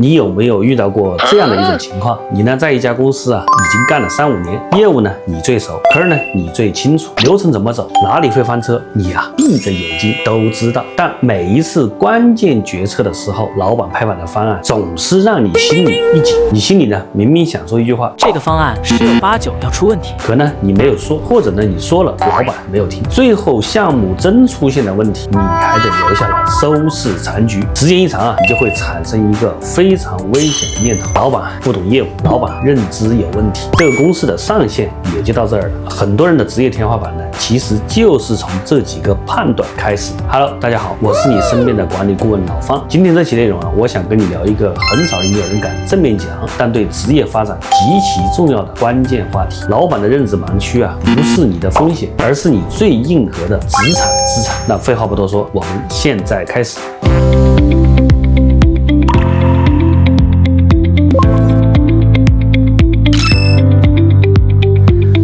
你有没有遇到过这样的一种情况？你呢在一家公司已经干了3、5年，业务呢你最熟，坑呢你最清楚，流程怎么走，哪里会翻车，你闭着眼睛都知道。但每一次关键决策的时候，老板拍板的方案总是让你心里一紧。你心里呢明明想说一句话，这个方案10有89要出问题，可呢你没有说，或者呢你说了，老板没有听，最后项目真出现了问题，你还得留下来收拾残局。时间一长你就会产生一个非常危险的念头：老板不懂业务，老板认知有问题，这个公司的上限也就到这儿了。很多人的职业天花板呢，其实就是从这几个判断开始。Hello， 大家好，我是你身边的管理顾问老方。今天这期内容我想跟你聊一个很少有人敢正面讲，但对职业发展极其重要的关键话题。老板的认知盲区不是你的风险，而是你最硬核的职场资产。那废话不多说，我们现在开始。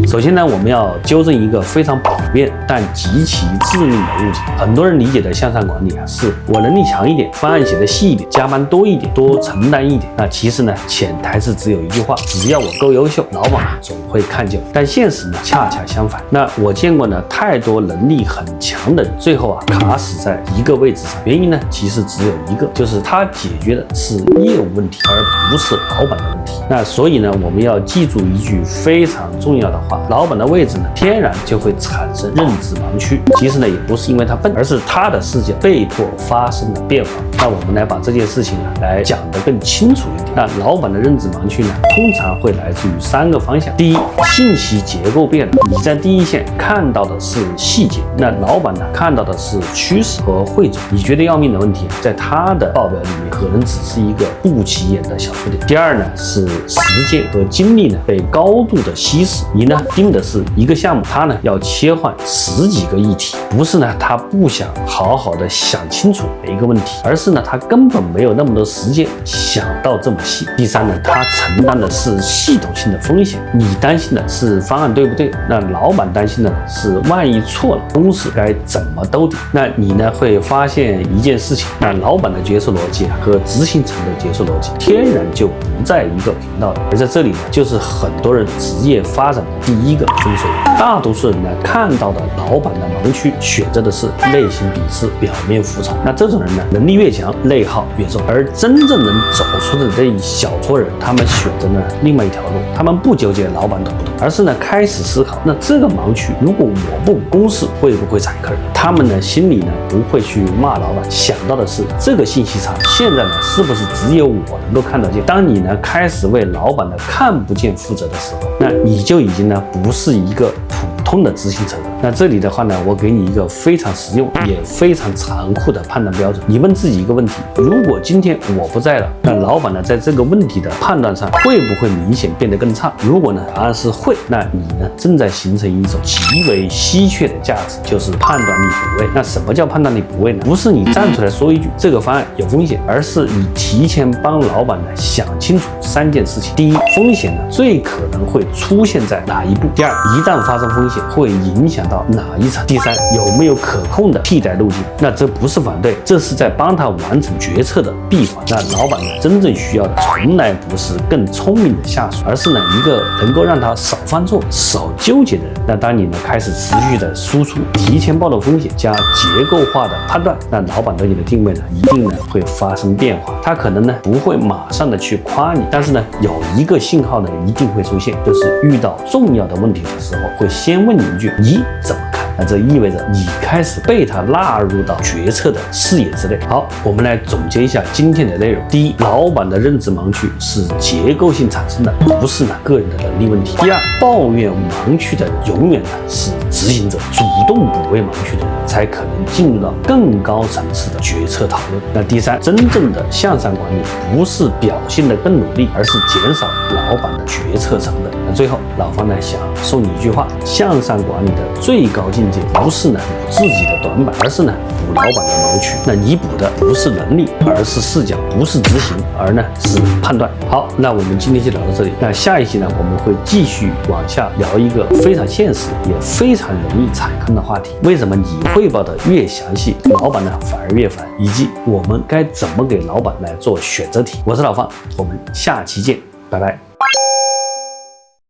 首先呢，我们要纠正一个非常普遍但极其致命的误解。很多人理解的向上管理是我能力强一点，方案写得细一点，加班多一点，多承担一点。那其实呢，潜台词只有一句话：只要我够优秀，老板总会看见我。但现实呢，恰恰相反。那我见过呢太多能力很强的人，最后卡死在一个位置上。原因呢，其实只有一个，就是他解决的是业务问题，而不是老板的问题。那所以呢，我们要记住一句非常重要的话：老板的位置呢，天然就会产生认知盲区。其实呢，也不是因为他笨，而是他的世界被迫发生了变化。那我们来把这件事情来讲得更清楚一点。那老板的认知盲区呢，通常会来自于3个方向。第一，信息结构变了，你在第一线看到的是细节，那老板呢看到的是趋势和汇总。你觉得要命的问题，在他的报表里面可能只是一个不起眼的小数点。第二呢，是时间和精力呢被高度的稀释，你呢盯的是一个项目，他呢要切换10几个议题，不是呢他不想好好的想清楚每一个问题，而是呢他根本没有那么多时间想到这么细。第三呢，他承担的是系统性的风险，你担心的是方案对不对，那老板担心的是万一错了，公司该怎么兜底。那你呢会发现一件事情，那老板的决策逻辑和执行层的决策逻辑天然就不在一个频道里，而在这里呢，就是很多人职业发展的第一个分水岭。大多数人呢看到的老板的盲区，选择的是内心鄙视，表面服从。那这种人呢，能力越强，内耗越重。而真正能走出的这一小撮人，他们选择了另外一条路，他们不纠结老板懂不懂，而是呢开始思考，那这个盲区如果我不公示，会不会踩坑？他们呢心里呢不会去骂老板，想到的是这个信息差现在呢是不是只有我能够看得见？当你呢开始为老板的看不见负责的时候，那你就已经呢不是一个普通的执行者了。那这里的话呢，我给你一个非常实用也非常残酷的判断标准。你问自己一个问题：如果今天我不在了，那老板呢在这个问题的判断上会不会明显变得更差？如果呢答案是会，那你呢正在形成一种极为稀缺的价值，就是判断力补位。那什么叫判断力补位呢？不是你站出来说一句这个方案有风险，而是你提前帮老板呢想清楚3件事情。第一，风险呢最可能会出现在哪一步？第二，一旦发生风险会影响到哪一层？第三，有没有可控的替代路径？那这不是反对，这是在帮他完成决策的闭环。那老板呢真正需要的从来不是更聪明的下属，而是呢一个能够让他少犯错、少纠结的人。那当你呢开始持续的输出，提前暴露风险加结构化的判断，那老板对你的定位呢一定呢会发生变化。他可能呢不会马上的去夸你，但是呢有一个信号呢一定会出现，就是遇到重要的问题的时候，会先问你一句：你怎么看？那这意味着你开始被他纳入到决策的视野之内。好，我们来总结一下今天的内容。第一，老板的认知盲区是结构性产生的，不是个人的能力问题。第二，抱怨盲区的人永远是执行者，主动补位盲区的人才可能进入到更高层次的决策讨论。那第三，真正的向上管理不是表现得更努力，而是减少老板的决策成本。那最后，老方呢想送你一句话：向上管理的最高境境界不是呢补自己的短板，而是呢补老板的盲区。那你补的不是能力，而是视角；不是执行，而呢是判断。好，那我们今天就聊到这里。那下一期呢，我们会继续往下聊一个非常现实也非常容易踩坑的话题：为什么你汇报的越详细，老板呢反而越烦，以及我们该怎么给老板来做选择题。我是老方，我们下期见，拜拜。